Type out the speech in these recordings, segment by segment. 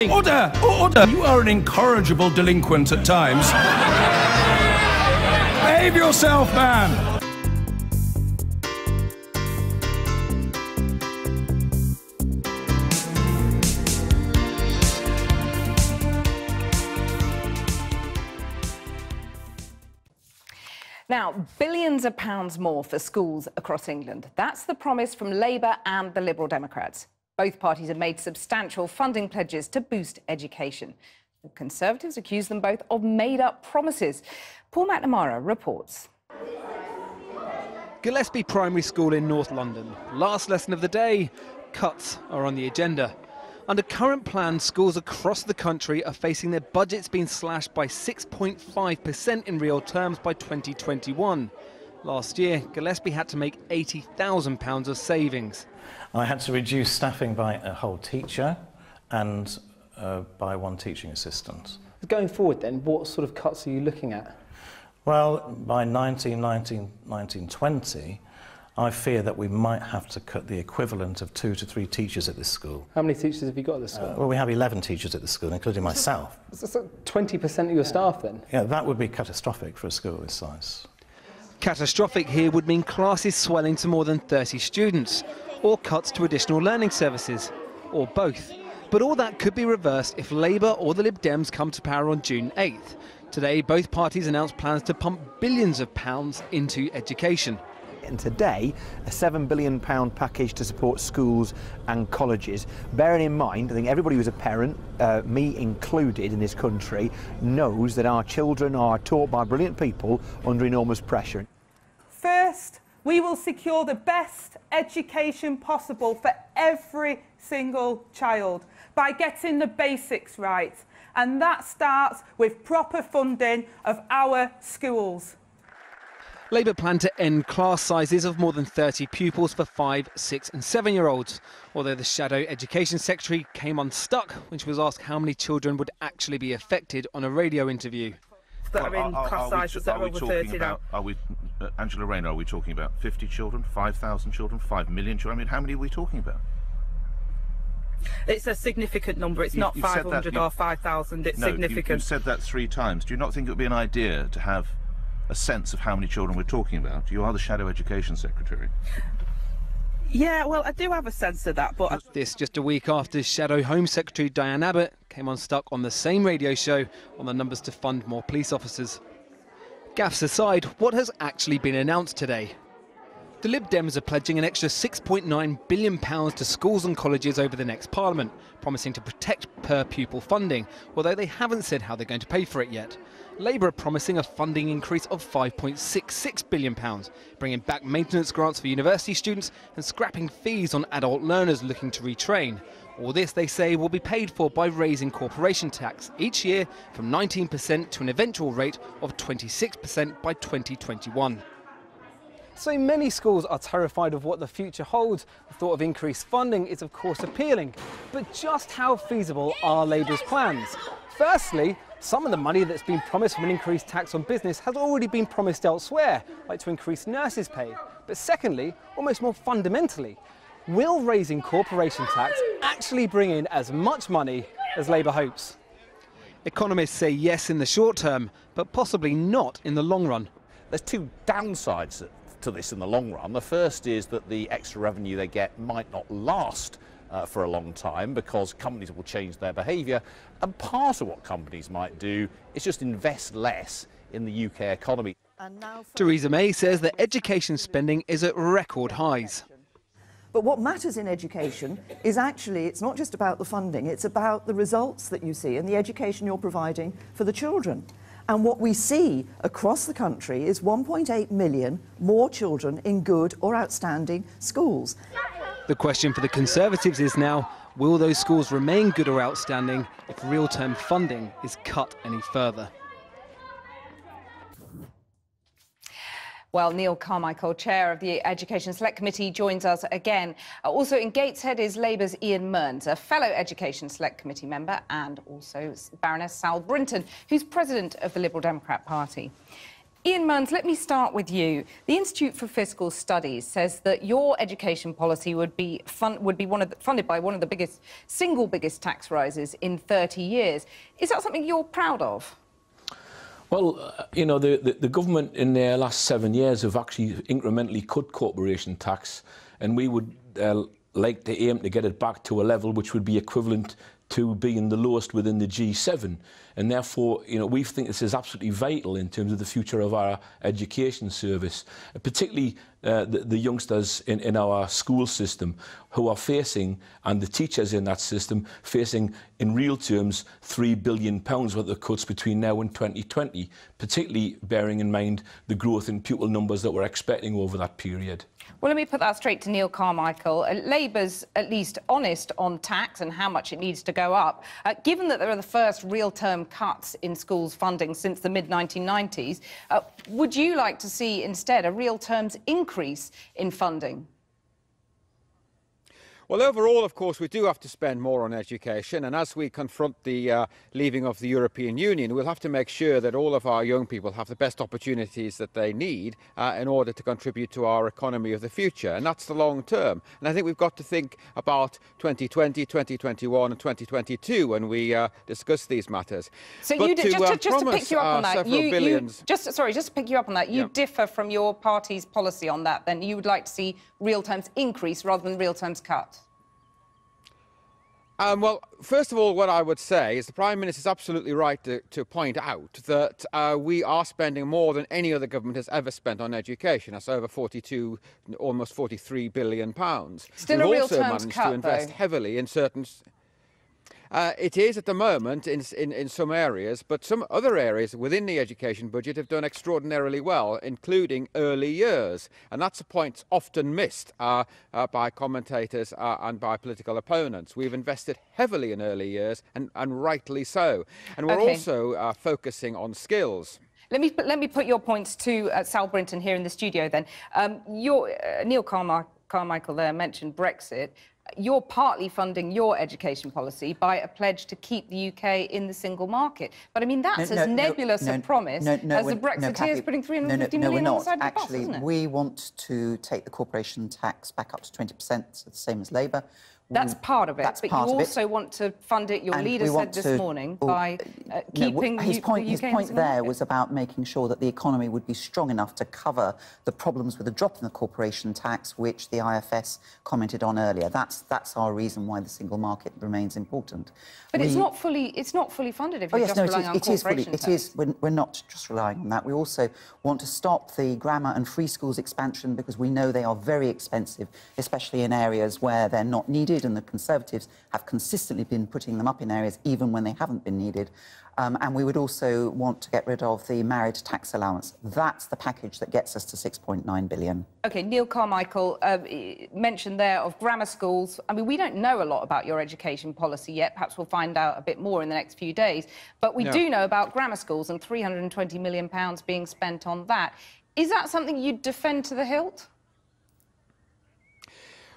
Order! Order! You are an incorrigible delinquent at times. Behave yourself, man! Now, billions of pounds more for schools across England. That's the promise from Labour and the Liberal Democrats. Both parties have made substantial funding pledges to boost education. The Conservatives accuse them both of made-up promises. Paul McNamara reports. Gillespie Primary School in North London. Last lesson of the day, cuts are on the agenda. Under current plans, schools across the country are facing their budgets being slashed by 6.5% in real terms by 2021. Last year, Gillespie had to make £80,000 of savings. I had to reduce staffing by a whole teacher and by one teaching assistant. Going forward then, what sort of cuts are you looking at? Well, by 1920, I fear that we might have to cut the equivalent of 2 to 3 teachers at this school. How many teachers have you got at this school? Well, we have 11 teachers at the school, including myself. So 20% of your staff then? Yeah, that would be catastrophic for a school this size. Catastrophic here would mean classes swelling to more than 30 students, or cuts to additional learning services, or both. But all that could be reversed if Labour or the LibDems come to power on June 8th. Today, both parties announced plans to pump billions of pounds into education. And today, a £7 billion package to support schools and colleges. Bearing in mind, I think everybody who's a parent, me included in this country, knows that our children are taught by brilliant people under enormous pressure. First, we will secure the best education possible for every single child by getting the basics right. And that starts with proper funding of our schools. Labour plan to end class sizes of more than 30 pupils for 5-, 6- and 7-year-olds, although the Shadow Education Secretary came unstuck when she was asked how many children would actually be affected on a radio interview. That are in class sizes that are over 30 now. Angela Rayner, are we talking about 50 children, 5,000 children, 5 million children? I mean, how many are we talking about? It's a significant number. It's not 500 or 5,000. It's significant. You've said that 3 times. Do you not think it would be an idea to have a sense of how many children we're talking about? You are the Shadow Education Secretary. Yeah, well, I do have a sense of that, but... This just a week after Shadow Home Secretary Diane Abbott came unstuck on the same radio show on the numbers to fund more police officers. Gaffes aside, what has actually been announced today? The Lib Dems are pledging an extra £6.9 billion to schools and colleges over the next Parliament, promising to protect per-pupil funding, although they haven't said how they're going to pay for it yet. Labour are promising a funding increase of £5.66 billion, bringing back maintenance grants for university students and scrapping fees on adult learners looking to retrain. All this, they say, will be paid for by raising corporation tax each year from 19% to an eventual rate of 26% by 2021. So many schools are terrified of what the future holds. The thought of increased funding is of course appealing. But just how feasible are Labour's plans? Firstly, some of the money that's been promised from an increased tax on business has already been promised elsewhere, like to increase nurses' pay. But secondly, almost more fundamentally, will raising corporation tax actually bring in as much money as Labour hopes? Economists say yes in the short term, but possibly not in the long run. There's 2 downsides to this in the long run. The first is that the extra revenue they get might not last for a long time because companies will change their behaviour, and part of what companies might do is just invest less in the UK economy. Theresa May says that education spending is at record highs. But what matters in education is actually, it's not just about the funding, it's about the results that you see and the education you're providing for the children. And what we see across the country is 1.8 million more children in good or outstanding schools. The question for the Conservatives is now, will those schools remain good or outstanding if real-term funding is cut any further? Well, Neil Carmichael, chair of the Education Select Committee, joins us again. Also in Gateshead is Labour's Ian Mearns, a fellow Education Select Committee member, and also Baroness Sal Brinton, who's president of the Liberal Democrat Party. Ian Mearns, let me start with you. The Institute for Fiscal Studies says that your education policy would be funded by one of the single biggest tax rises in 30 years. Is that something you're proud of? Well, you know, the government in their last 7 years have actually incrementally cut corporation tax, and we would like to aim to get it back to a level which would be equivalent to being the lowest within the G7. And therefore, you know, we think this is absolutely vital in terms of the future of our education service, particularly the youngsters in our school system who are facing, and the teachers in that system, facing in real terms £3 billion worth of cuts between now and 2020, particularly bearing in mind the growth in pupil numbers that we're expecting over that period. Well, let me put that straight to Neil Carmichael. Labour's at least honest on tax and how much it needs to go up. Given that there are the first real-term cuts in schools' funding since the mid-1990s, would you like to see instead a real terms increase in funding? Well, overall, of course, we do have to spend more on education, and as we confront the leaving of the European Union, we'll have to make sure that all of our young people have the best opportunities that they need in order to contribute to our economy of the future, and that's the long term. And I think we've got to think about 2020, 2021 and 2022 when we discuss these matters. So just to pick you up on that, just to pick you up on that, you differ from your party's policy on that, then you would like to see real terms increase rather than real terms cut? Well, first of all, what I would say is the Prime Minister is absolutely right to point out that we are spending more than any other government has ever spent on education. That's over 42, almost 43 billion pounds. Still We've a real also terms managed cut, to invest heavily in certain... it is at the moment in some areas, but some other areas within the education budget have done extraordinarily well, including early years. And that's a point often missed by commentators and by political opponents. We've invested heavily in early years, and rightly so. And we're also focusing on skills. Let me put your points to Sal Brinton here in the studio then. Neil Carmichael there mentioned Brexit. You're partly funding your education policy by a pledge to keep the UK in the single market. But, I mean, that's as nebulous a promise as the Brexiteers putting 350 million on the side of the bus, isn't it? Actually, we want to take the corporation tax back up to 20%, so the same as Labour. That's part of it, but you also want to fund it, your leader said this morning, by keeping his point there was about making sure that the economy would be strong enough to cover the problems with the drop in the corporation tax, which the IFS commented on earlier. That's our reason why the single market remains important. But it's not fully funded if you're just relying on corporation tax. It is. We're not just relying on that. We also want to stop the grammar and free schools expansion because we know they are very expensive, especially in areas where they're not needed. And the Conservatives have consistently been putting them up in areas even when they haven't been needed. And we would also want to get rid of the married tax allowance. That's the package that gets us to 6.9 billion. OK, Neil Carmichael mentioned there of grammar schools. I mean, we don't know a lot about your education policy yet. Perhaps we'll find out a bit more in the next few days. But we do know about grammar schools and £320 million being spent on that. Is that something you'd defend to the hilt?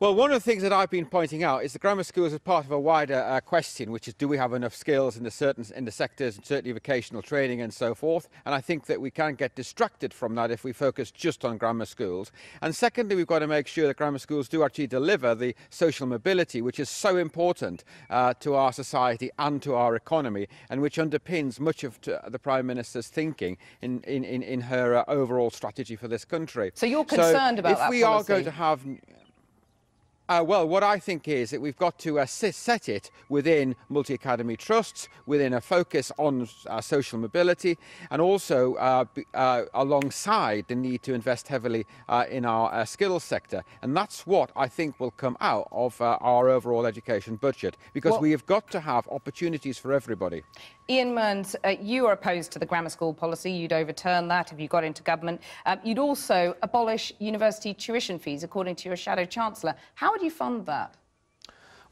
Well, one of the things that I've been pointing out is the grammar schools as part of a wider question, which is, do we have enough skills in the sectors, and certainly vocational training and so forth? And I think that we can't get distracted from that if we focus just on grammar schools. And secondly, we've got to make sure that grammar schools do actually deliver the social mobility, which is so important to our society and to our economy, and which underpins much of the Prime Minister's thinking in her overall strategy for this country. So you're concerned about that policy? If we are going to have... well, what I think is that we've got to set it within multi-academy trusts, within a focus on social mobility, and also alongside the need to invest heavily in our skills sector. And that's what I think will come out of our overall education budget, because we have got to have opportunities for everybody. Ian Mearns, you are opposed to the grammar school policy. You'd overturn that if you got into government. You'd also abolish university tuition fees, according to your shadow chancellor. How would you fund that?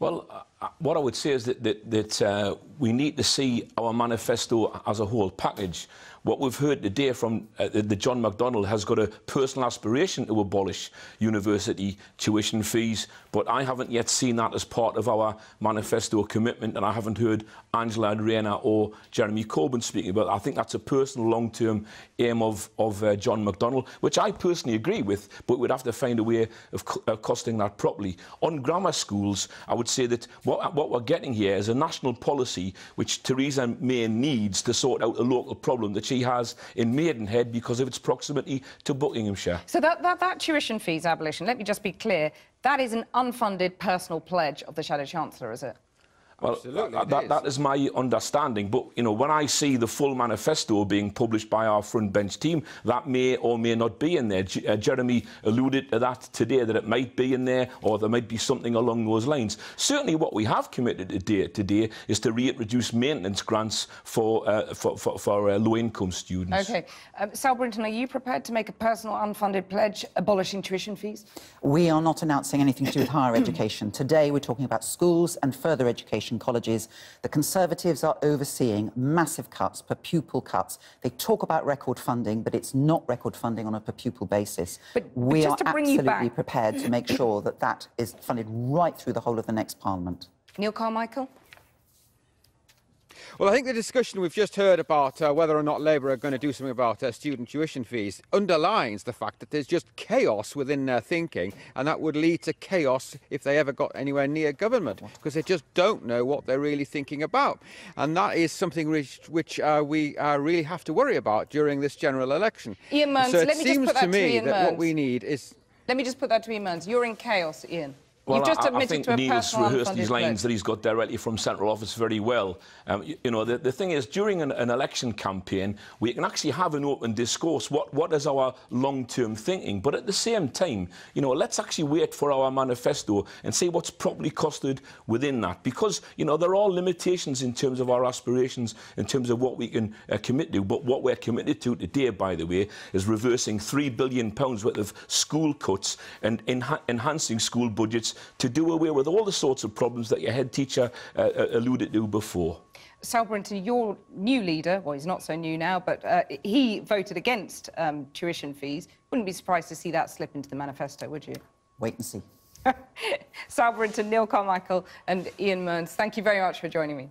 Well, what I would say is that we need to see our manifesto as a whole package. what we've heard today from the John McDonnell has got a personal aspiration to abolish university tuition fees, but I haven't yet seen that as part of our manifesto commitment, and I haven't heard Angela Rayner or Jeremy Corbyn speaking about it. I think that's a personal long-term aim of John McDonnell, which I personally agree with, but we'd have to find a way of costing that properly. On grammar schools, I would say that what we're getting here is a national policy which Theresa May needs to sort out a local problem that she has in Maidenhead because of its proximity to Buckinghamshire. So that tuition fees abolition, let me just be clear, that is an unfunded personal pledge of the Shadow Chancellor, is it? Well, that is my understanding, but, you know, when I see the full manifesto being published by our front bench team, that may or may not be in there. Jeremy alluded to that today, that it might be in there, or there might be something along those lines. Certainly what we have committed today is to reintroduce maintenance grants for low-income students. OK. Sal Brinton, are you prepared to make a personal unfunded pledge abolishing tuition fees? We are not announcing anything to do with higher education. Today we're talking about schools and further education colleges. The Conservatives are overseeing massive cuts, per pupil cuts. They talk about record funding, but it's not record funding on a per pupil basis. But we are absolutely prepared to make sure that that is funded right through the whole of the next Parliament. Neil Carmichael? Well, I think the discussion we've just heard about whether or not Labour are going to do something about student tuition fees underlines the fact that there's just chaos within their thinking, and that would lead to chaos if they ever got anywhere near government, because they just don't know what they're really thinking about. And that is something which we really have to worry about during this general election. Ian Mearns, so let me just put that to Ian Mearns. What we need is... Let me just put that to Ian Mearns. You're in chaos, Ian. Well, You've just I think to a Neil's rehearsed these lines pledge. that he's got directly from central office very well. You know, the thing is, during an election campaign, we can actually have an open discourse. What is our long-term thinking? But at the same time, you know, let's actually wait for our manifesto and see what's properly costed within that. Because, you know, there are limitations in terms of our aspirations, in terms of what we can commit to. But what we're committed to today, by the way, is reversing £3 billion worth of school cuts and enhancing school budgets to do away with all the sorts of problems that your head teacher alluded to before. Sal Brinton, your new leader, well, he's not so new now, but he voted against tuition fees. Wouldn't be surprised to see that slip into the manifesto, would you? Wait and see. Sal Brinton, Neil Carmichael and Ian Mearns, thank you very much for joining me.